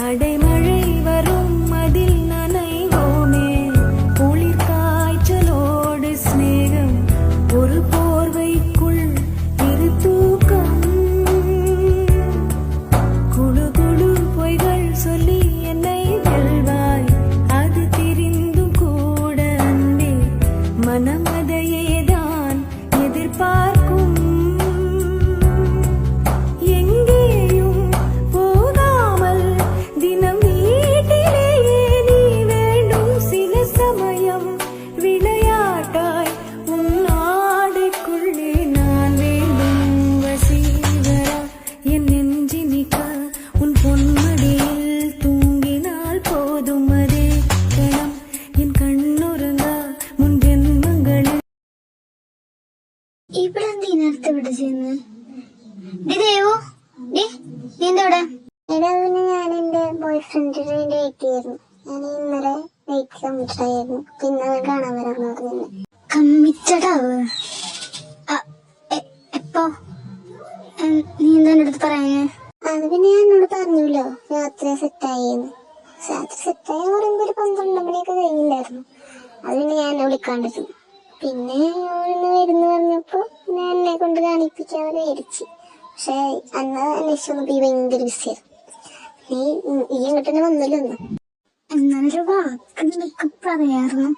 அடைமழை வரும் அதில் நனைவோமே குளிர் காய்ச்சலோடு ஸ்நேகம் ஒரு போர்வைக்குள் இரு தூக்கம் குழு குழு பொய்கள் சொல்லி என்னை வெல்வாய் அது தெரிந்தும் கூட அன்பே மனமதையேதான் எதிர்பார்க்கும் ഇവിടെ നീ നേരത്തെ ഇവിടെ ചെയ്യുന്നത് ദേവോ നീ എന്തോടെ? എടാ പിന്നെ ഞാൻ എന്റെ ബോയ് ഫ്രണ്ടിന് വേണ്ടി വെയിറ്റ് ചെയ്യായിരുന്നു. ഞാൻ ഇന്നലെ വെയിറ്റ് കമ്മിറ്റഡ് ആയിരുന്നു. പിന്നെ അവൻ കാണാൻ വരാന്ന് പറഞ്ഞു. കമ്മിറ്റഡാവ് എപ്പോ? നീ എന്താ എന്റെ അടുത്ത് പറയാ? അത് പിന്നെ ഞാൻ എന്നോട് പറഞ്ഞല്ലോ രാത്രി സെറ്റായിന്ന്. രാത്രി സെറ്റായി പറയുമ്പോ ഒരു 12 മണിയൊക്കെ കഴിഞ്ഞിട്ടുണ്ടായിരുന്നു. അത് പിന്നെ ഞാൻ എന്നെ വിളിക്കാണ്ടിരുന്നു. പിന്നെ ഓരോന്ന് വരുന്നു പറഞ്ഞപ്പോ ഞാൻ എന്നെ കൊണ്ട് കാണിപ്പിക്കാൻ വിചാരിച്ചു. പക്ഷെ അന്ന് അന്വേഷിച്ചപ്പോ ഭയങ്കര ബിസിയായിരുന്നു. നീ ഇങ്ങോട്ട് തന്നെ വന്നല്ലോ ഒന്ന്. എന്നാലൊരു വാക്ക് നിനക്ക് പറയായിരുന്നു.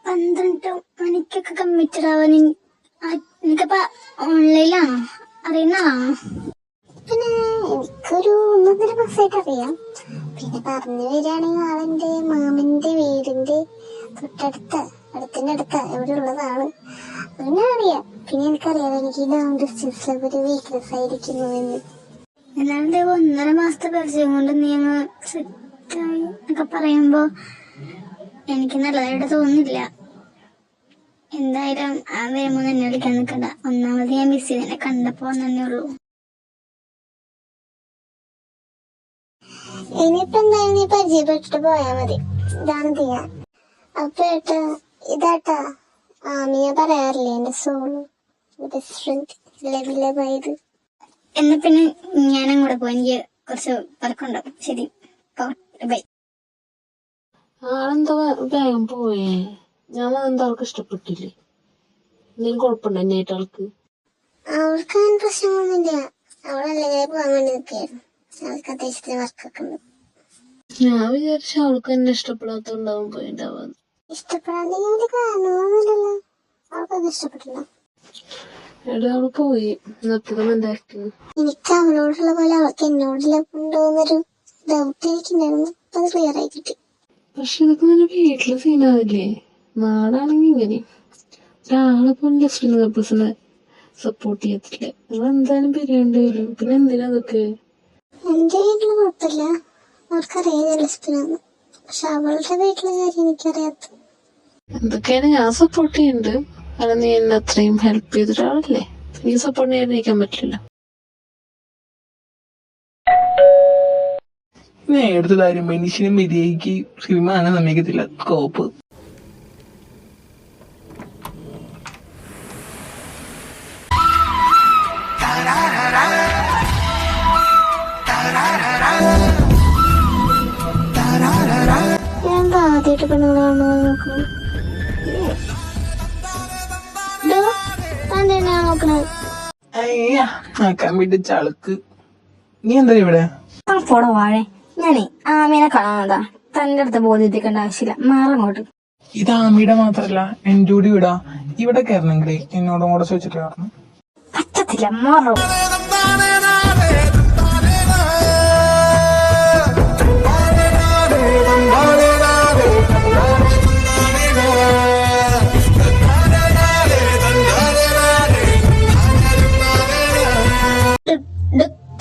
12 മണിക്കൊക്കെ കമ്മിറ്റഡ് ആവാൻ നിനക്കപ്പ ഓൺലൈനിലാണോ അറിയുന്നതാണോ? പിന്നെ എനിക്കൊരു 1.5 മാസമായിട്ട് അറിയാം. പിന്നെ പറഞ്ഞു വരികയാണെങ്കിൽ അവന്റെ മാമന്റെ വീടിന്റെ അടുത്തിന്റെ അടുത്ത എവിടെ ഉള്ളതാണ്. പിന്നെ അറിയാം. പിന്നെ എനിക്കറിയാം എനിക്ക് ലോങ് ഡിസ്റ്റൻസിലൊക്കെ ഒരു വീക്ക്നെസ് ആയിരിക്കുന്നു എന്ന്. അല്ലാണ്ട് 1.5 മാസത്തെ പരിചയം കൊണ്ട് നീ അങ്ങ് സെറ്റായി എന്നൊക്കെ പറയുമ്പോ എനിക്ക് നല്ലതായിട്ട് തോന്നുന്നില്ല. എന്തായാലും ആ വരുമ്പോ തന്നെ വിളിക്കാൻ നിൽക്കണ്ട. ഒന്നാമത് ഞാൻ മിസ് ചെയ്തതിനെ കണ്ടപ്പോ തന്നെ ഉള്ളൂ. ഇനിയിപ്പോ എന്തായാലും നീ പരിചയപ്പെട്ടിട്ട് പോയാ മതി. ഇതാണ് ചെയ്യാൻ. അപ്പൊ ഏട്ടാ ഇതാട്ടാ ആമിയ പറയാറില്ലേ എന്റെ സോള് ബെസ്റ്റ് ഫ്രണ്ട് ലവിലവായത്. എന്നാ പിന്നെ ഞാനും കൂടെ പോയി. എനിക്ക് കുറച്ച് വർക്കുണ്ടാവും. ശരി ബൈ. ആളെന്താ വേഗം പോയേ? ഞാൻ എന്താ അവൾക്ക് ഇഷ്ടപ്പെട്ടില്ലേ? എന്തെങ്കിലും കുഴപ്പമുണ്ടോ എന്നായിട്ട് ആൾക്ക്? അവൾക്ക് അങ്ങനെ പ്രശ്നമൊന്നുമില്ല. അവളല്ലെങ്കിൽ പോകാൻ വേണ്ടി നിൽക്കായിരുന്നു. അവൾക്ക് അത്യാവശ്യത്തിന് വർക്കൊക്കെ ഉണ്ട്. ഞാൻ വിചാരിച്ച അവൾക്ക് എന്നെ ഇഷ്ടപ്പെടാത്തോണ്ടാവും പോയിണ്ടാവാന്ന്. ഇഷ്ടപ്പെടാണ്ടെങ്കിൽ വലിയ കാരണമൊന്നുമില്ലല്ലോ. അവൾക്കത് ഇഷ്ടപ്പെട്ടില്ല. എടാ അവള് പോയി. നിർത്തണം എന്തായിരുന്നു? എനിക്ക് അവളോടുള്ള പോലെ അവൾക്ക് എന്നോടുള്ള ഉണ്ടോന്നൊരു ഡൗട്ട് എനിക്കുണ്ടായിരുന്നു. അത് ക്ലിയർ ആയി കിട്ടി. പക്ഷെ ഇതൊക്കെ നല്ല വീട്ടില് സീനാവില്ലേ? നാടാണെങ്കി ഇങ്ങനെ ഒരാളെപ്പോ ജസ്റ്റ് കപ്പിൾസിനെ സപ്പോർട്ട് ചെയ്യത്തില്ല. നിങ്ങൾ എന്തായാലും പിരിയേണ്ടി വരും. പിന്നെ എന്തിനാ അതൊക്കെ? എന്റെ വീട്ടില് കുഴപ്പമില്ല. അവർക്കറിയാം ജലസ്പിനാന്ന്. പക്ഷെ അവളുടെ വീട്ടിലെ കാര്യം എനിക്കറിയാത്ത. എന്തൊക്കെയാണ് ഞാൻ സപ്പോർട്ട് ചെയ്യുന്നുണ്ട്. കാരണം നീ എന്നെ അത്രയും ഹെൽപ്പ് ചെയ്ത ഒരാളല്ലേ. നീ സപ്പോർട്ട് ചെയ്യാതിരിക്കാൻ പറ്റില്ല. എടുത്ത കാര്യം മനുഷ്യനെ മര്യാദയ്ക്ക് സിനിമ കാണാൻ സമ്മതിക്കത്തില്ല. കോപ്പ് ഞാൻ ആദ്യമായിട്ട് പെണ്ണുങ്ങൾ കാണുന്നത് നോക്കുന്നു. നോക്കണത് അയ്യാ ആക്കാൻ വേണ്ടിച്ച ആൾക്ക്. നീ എന്താ ഇവിടെ? പോടോ വാഴേ. ഞാനേ ആമീനെ കാണാനതാ. തന്റെ അടുത്ത് ബോധിപ്പിക്കേണ്ട ആവശ്യമില്ല. മാറങ്ങോട്ട്. ഇത് ആമിയുടെ മാത്രല്ല എന്റെ കൂടി വിടാ. ഇവിടെ കയറണമെങ്കിലേ എന്നോടും കൂടെ ചോദിച്ചിട്ട് കയറണം. പറ്റത്തില്ല. മാറും.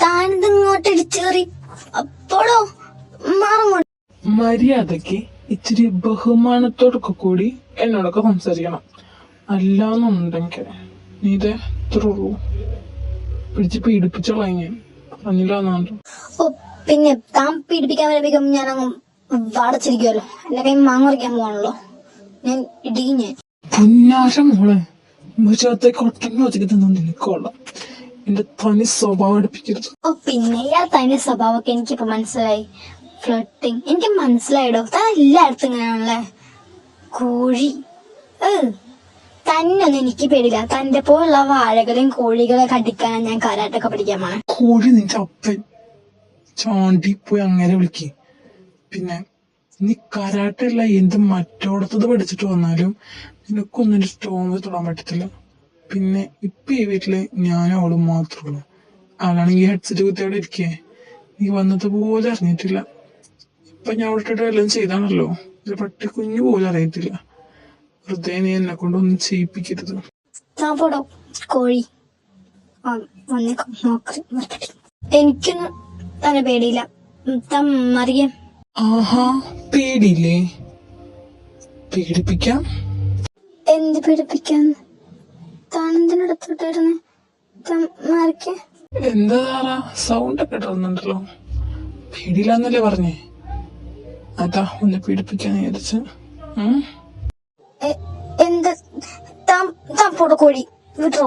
താനിതിങ്ങോട്ട് ഇടിച്ചേറി അപ്പോഴോ മാറങ്ങോട്ട്. മര്യാദക്ക് ഇച്ചിരി ബഹുമാനത്തോടൊക്കെ കൂടി എന്നോടൊക്കെ സംസാരിക്കണം. അല്ലാന്നുണ്ടെങ്കിൽ നീ ഇത് ഇത്രയുള്ളൂ. പിടിച്ച് പീഡിപ്പിച്ചോളാം ഞാൻ. പറഞ്ഞില്ലാന്നുണ്ട്. ഓ പിന്നെ താൻ പീഡിപ്പിക്കാൻ വരുമ്പോഴേക്കും ഞാനങ്ങ് വാടച്ചിരിക്കുമല്ലോ. എന്റെ കൈ മാങ്ങറിക്കാൻ പോവാണല്ലോ. ഞാൻ ഇടിയും. ഞാൻ പുന്നാശ മോളെ മുറ്റത്തേക്ക് ഒട്ടങ്ങ വെച്ചിട്ട് നിനക്കൊള്ളാം. എന്റെ തനി സ്വഭാവം അടുപ്പിക്കരുത്. ഓ പിന്നെ ഇയാൾ തനി സ്വഭാവമൊക്കെ എനിക്കിപ്പോ മനസ്സിലായി. ഫ്ലർട്ടിങ് എനിക്ക് മനസ്സിലായിടോ. താൻ എല്ലായിടത്തും ഇങ്ങനെയാണല്ലേ. കോഴി തന്നൊന്നും എനിക്ക് പേടില്ല. തന്റെ പോലുള്ള വാഴകളെയും കോഴികളെ കടിക്കാനാണ് ഞാൻ കരാട്ടൊക്കെ പഠിക്കാൻ പോണേ. കോഴി നിന്റെ അപ്പൻ ചാണ്ടി പോയി അങ്ങനെ വിളിക്ക്. പിന്നെ നീ കരാട്ടല്ല എന്ത് മറ്റോടത്തത് പഠിച്ചിട്ട് വന്നാലും നിനക്കൊന്നും ഒരു സ്റ്റോമ് തൊടാൻ പറ്റത്തില്ല. പിന്നെ ഇപ്പൊ ഈ വീട്ടില് ഞാനും അവളും മാത്രമേ ഉള്ളൂ. അവളാണെങ്കിൽ ഹെഡ്സെറ്റ് കുത്തി അവിടെ ഇരിക്കേ. നീ വന്നത് പോലെ അറിഞ്ഞിട്ടില്ല. ഇപ്പൊ ഞാൻ അവിടെ എല്ലാം ചെയ്താണല്ലോ. ഒരു പട്ടി കുഞ്ഞു പോലും അറിയത്തില്ല. വെറുതെ നീ എന്നെ കൊണ്ടൊന്നും ചെയ്യിപ്പിക്കരുത്. പോടോ കോഴി. എനിക്കൊന്നും തന്നെ പേടിയില്ല. മറിയ ആഹാ പേടിയില്ലേ? പേടിപ്പിക്കാം. എന്ത് പേടിപ്പിക്കാൻ? താനെന്തിനടുത്തോട്ടായിരുന്നു മറിക്ക? എന്താ സൗണ്ട് ഒക്കെ ഇടുന്നുണ്ടല്ലോ. പേടിയില്ലാന്നല്ലേ പറഞ്ഞേ? അതാ ഒന്ന് പേടിപ്പിക്കാന്ന് വിചാരിച്ച്. എന്ത് പോടോ കോഴി വിട്ടോ.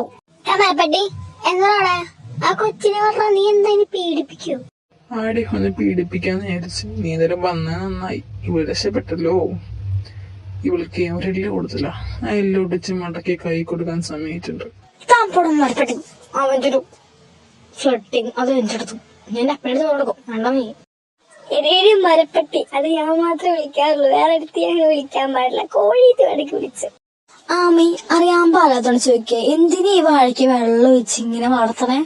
പട്ടി എന്താണ് ആ കൊച്ചിനെ പറഞ്ഞ നീ എന്താ പേടിപ്പിക്കൂ? ആടെ ഒന്ന് പീഡിപ്പിക്കാന്ന് വിചാരിച്ച്. നീ നേരം വന്ന നന്നായി. ഇവള് രക്ഷപ്പെട്ടല്ലോ. ഇവൾക്ക് ഒരെല്ലാം കൊടുത്തില്ല. ആ എല്ലാം ഒടിച്ച് മടക്കി കൈ കൊടുക്കാൻ സമയത്തുണ്ട്. മരപ്പെട്ടി അവന്റെ ഒരു ഫ്ലട്ടിങ് അത് വെച്ചെടുത്തു. ഞാൻ അപ്പഴത്ത് കൊടുക്കും. വേണ്ട നീ മരപ്പെട്ടി അത് ഞാൻ മാത്രമേ വിളിക്കാറുള്ളൂ. വേറെ അടുത്ത് ഞാൻ വിളിക്കാൻ പാടില്ല. കോഴി ഇടയ്ക്ക് വിളിച്ച് ആമി അറിയാൻ പാടാത്തോണ്ട് ചോദിക്കേ. എന്തിനാ ഈ വാഴയ്ക്ക് വെള്ളം ഒഴിച്ച് ഇങ്ങനെ വളർത്തണേ?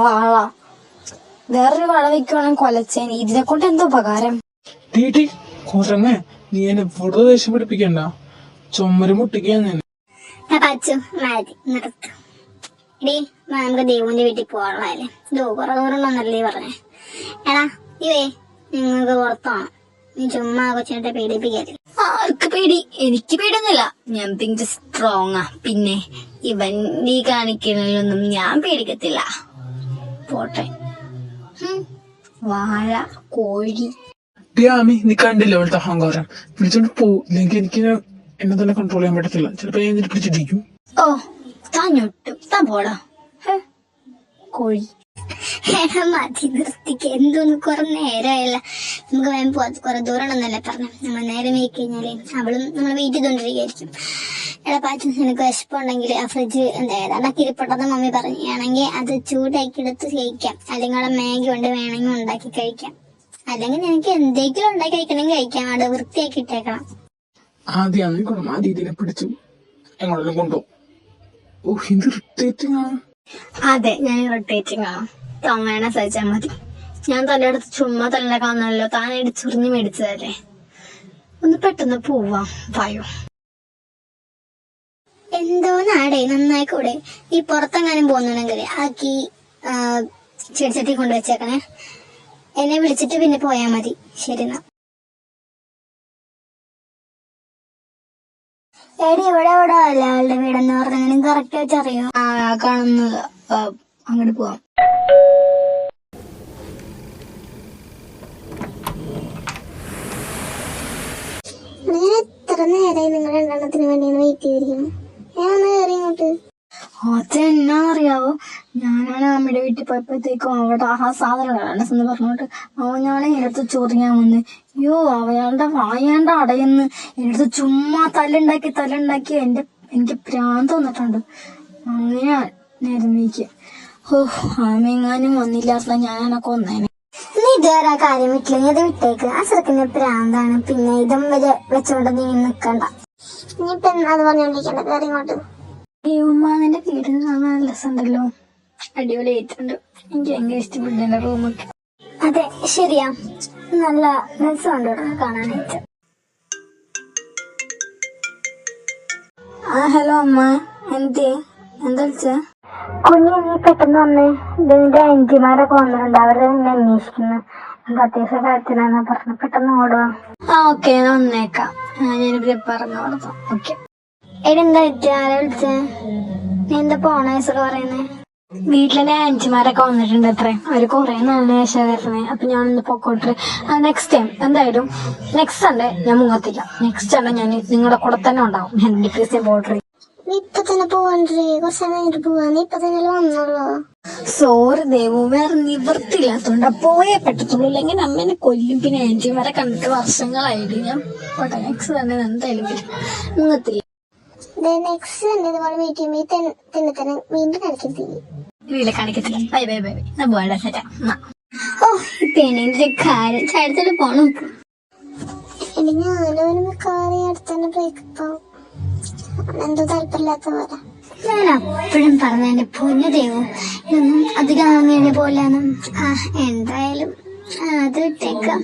വാള വേറൊരു വള വെക്കുവാണെങ്കിൽ കൊലച്ചേന്. ഇതിനെ കൊണ്ട് എന്താ ഉപകാരം? കുറങ്ങ നീ എന്നെ വെറുതെ ദേഷ്യം പിടിപ്പിക്കണ്ട. ചുമര് മുട്ടിക്കാൻ തന്നെ. നമുക്ക് ദേവുവിന്റെ വീട്ടിൽ പോകാനുള്ളതല്ലേ. കുറെ ദൂരം ഒന്നല്ലേ പറഞ്ഞേ. എടാ ഇവേ നിങ്ങൾക്ക് പുറത്താണ്. നീ ചുമ്മാ കൊച്ചിനെ പേടിപ്പിക്കരുത്. ആർക്ക് പേടി? എനിക്ക് പേടിയൊന്നുമില്ല. ഞാൻ പിന്നെ സ്ട്രോങ്ങാ. പിന്നെ ഇവൻ നീ കാണിക്കുന്നതിലൊന്നും ഞാൻ പേടിക്കത്തില്ല. പോട്ടെ. വാഴ കോഴി നീ കണ്ടില്ല അവളുടെ അഹങ്കാരം. പിടിച്ചോണ്ട് പോയില്ലെങ്കിൽ എനിക്ക് എന്നെ തന്നെ കൺട്രോൾ ചെയ്യാൻ പറ്റത്തില്ല. ചിലപ്പോ ഞാൻ പിടിച്ചിരിക്കും. ഓ താഞ്ഞൊട്ടും താൻ പോടാ കോഴി. മതി നിർത്തിക്ക്. എന്തോന്ന് കുറെ നേരമായില്ല. നമുക്ക് വേഗം പോവാ. കുറെ ദൂരം ഒന്നല്ലേ പറഞ്ഞു. നമ്മൾ നേരം വെയി കഴിഞ്ഞാലേ അവളും നമ്മൾ വെയിറ്റ് ചെയ്തോണ്ടിരിക്കും. എടാ പാച്ചു നിനക്ക് വിശപ്പുണ്ടെങ്കിൽ ആ ഫ്രിഡ്ജ് ഏതാണ്ടാക്കി ഇരിപ്പുണ്ടെന്ന് മമ്മി പറയുകയാണെങ്കിൽ അത് ചൂടാക്കി എടുത്ത് കഴിക്കാം. അല്ലെങ്കിൽ അവിടെ മാഗി കൊണ്ട് വേണമെങ്കിൽ ഉണ്ടാക്കി കഴിക്കാം. അല്ലെങ്കിൽ നിനക്ക് എന്തെങ്കിലും ഉണ്ടാക്കി കഴിക്കണമെങ്കിൽ കഴിക്കാം. അവിടെ വൃത്തിയാക്കി ഇട്ടേക്കണം. ആദ്യം ഇതിനെ പിടിച്ചു എങ്ങോട്ടും കൊണ്ടുപോകും. അതെ ഞാൻ ഇറിറ്റേറ്റിംഗ് ആണ്. തോന്നേനെ സഹിച്ചാൽ മതി. ഞാൻ തലയെടുത്ത് ചുമ്മാ തലക്കാന്നല്ലോ. താൻ ഇടിച്ചുറിഞ്ഞ് മേടിച്ചതല്ലേ. ഒന്ന് പെട്ടെന്ന് പോവാം. പായോ എന്തോന്നാടേ നന്നായിക്കൂടെ? ഈ പുറത്തെങ്ങാനും പോകുന്നുണ്ടെങ്കിൽ ആക്കി ചെടിച്ചട്ടി കൊണ്ടുവച്ചേക്കണേ. എന്നെ വിളിച്ചിട്ട് പിന്നെ പോയാ മതി. ശരി എന്നാ. എടി ഇവിടെ എവിടെ അല്ല ആളുടെ വീടെന്ന് പറഞ്ഞാലും കറക്റ്റ് വെച്ച് അറിയോ? കാണുന്നത് അങ്ങോട്ട് പോവാം. ഞാൻ എത്ര നേരമായി നിങ്ങൾ രണ്ടെണ്ണത്തിന് വേണ്ടിയാണ് വെയിറ്റ് ചെയ്തിരിക്കുന്നു. ഞാൻ കയറി ഇങ്ങോട്ട്. അതെന്നാ അറിയാവോ? ഞാനാണ് അമ്മയുടെ വീട്ടിൽ പോയപ്പോഴത്തേക്കും അവിടെ ആ സാധനം എന്ന് പറഞ്ഞോട്ട് അവനാണ് എടുത്ത് ചൊറിയാൻ വന്ന്. അയ്യോ അവയാളുടെ വായാണ്ട അടയെന്ന് എടുത്ത് ചുമ്മാ തല്ലുണ്ടാക്കി എനിക്ക് ഭ്രാന്ത് വന്നിട്ടുണ്ട്. അങ്ങനെയാ നേരം വീക്ക്. ആമെങ്ങാനും വന്നില്ലാത്ത ഞാനൊക്കെ കൊന്നേനെ. നീ ഇതുവരെ ആ കാര്യം വിട്ടില്ലെങ്കിൽ അത് വിട്ടേക്ക്. ആ ചെറുക്കിന്റെ ഭ്രാന്താണ്. പിന്നെ ഇതും വെച്ചോണ്ട് നീ നിക്കണ്ട. ഇനിയിപ്പൊ അത് പറഞ്ഞോണ്ടിരിക്കണ്ട. കയറി ഇങ്ങോട്ട്. ഉമ്മാന്റെ വീട് കാണാൻ നല്ല രസമുണ്ടല്ലോ. അടിപൊളിയായിട്ടുണ്ട്. എനിക്ക് ഭയങ്കര ഇഷ്ടപ്പെട്ടു എന്റെ റൂമൊക്കെ. അതെ ശരിയാ, നല്ല രസമുണ്ട് ഇവിടെ കാണാനായിട്ട്. ഹലോ അമ്മ. എന്താ വിളിച്ചേ? കുഞ്ഞി നീ പെട്ടെന്ന് വന്നേ. ഇതിന്റെ ആന്റിമാരൊക്കെ വന്നിട്ടുണ്ട്. അവരെ എന്നെ അന്വേഷിക്കുന്നു. എന്താ അത്യാവശ്യ കാര്യത്തിനാന്ന് പറഞ്ഞു. പെട്ടെന്ന് ഓടുക. ഓക്കെ ഞാൻ വന്നേക്കാം. ഞാനിവിടെ പറഞ്ഞു കൊടുത്തു. ഓക്കെ. എടെന്താ ആരാ വിളിച്ചേ? നീ എന്താ പോണേസൊക്കെ പറയുന്നേ? വീട്ടിലെ ആന്റിമാരൊക്കെ വന്നിട്ടുണ്ട് അത്രേ. അവര് കുറെ നല്ല ശേഷം വരുന്നേ. അപ്പൊ ഞാനൊന്ന് പൊക്കോട്ടെ. നെക്സ്റ്റ് ടൈം എന്തായാലും നെക്സ്റ്റ് സൺഡേ ഞാൻ മുങ്ങത്തില്ല. നെക്സ്റ്റ് സൺഡേ ഞാൻ നിങ്ങളുടെ കൂടെ തന്നെ ഉണ്ടാവും. ഞാൻ പോട്ടെ. നീ ഇപ്പൊ തന്നെ പോവാണ്ടേ? കുറച്ച് കഴിഞ്ഞിട്ട് പോവാ. നീ ഇപ്പൊ തന്നെ വന്നോളൂ. സോറി ദേവു, വേറെ നിവൃത്തിയില്ലാത്തോണ്ടാ പോയേ പറ്റത്തുള്ളൂ, അല്ലെങ്കിൽ അമ്മേനെ കൊല്ലും. പിന്നെ ആന്റിയും വരെ കണ്ടിട്ട് വർഷങ്ങളായിട്ട് ഞാൻ പോട്ടെ. നെക്സ്റ്റ് തന്നെ എന്തായാലും മുങ്ങത്തില്ല. നെക്സ്റ്റ് തന്നെ ഇതുപോലെ വീട്ടിൽ വീണ്ടും കാണിക്കത്തില്ല കാണിക്കത്തില്ല. Bye bye bye bye. പോവാടാ സെറ്റാ. ഓ ഇപ്പൊ എണീന്റെ കാര്യം ചായത്തില് പോണം. ഇനി ഞാനവന് മിക്കവാറും അടുത്തന്നെ ബ്രേക്കപ്പ് ആവും. എന്തോ താല്പര്യമില്ലാത്ത പോലെ. ഞാൻ അപ്പോഴും പറഞ്ഞ പൊന്നു ദേവു, ഇതൊന്നും അധികം അങ്ങനെ പോലെയാണ്. എന്തായാലും അത് ഇട്ടേക്കാം.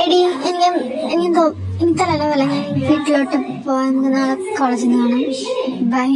എടി എനിക്ക് തലവേദന, വീട്ടിലോട്ട് പോവാൻ. നാളെ കോളേജിൽ നിന്ന് കാണാം. ബൈ.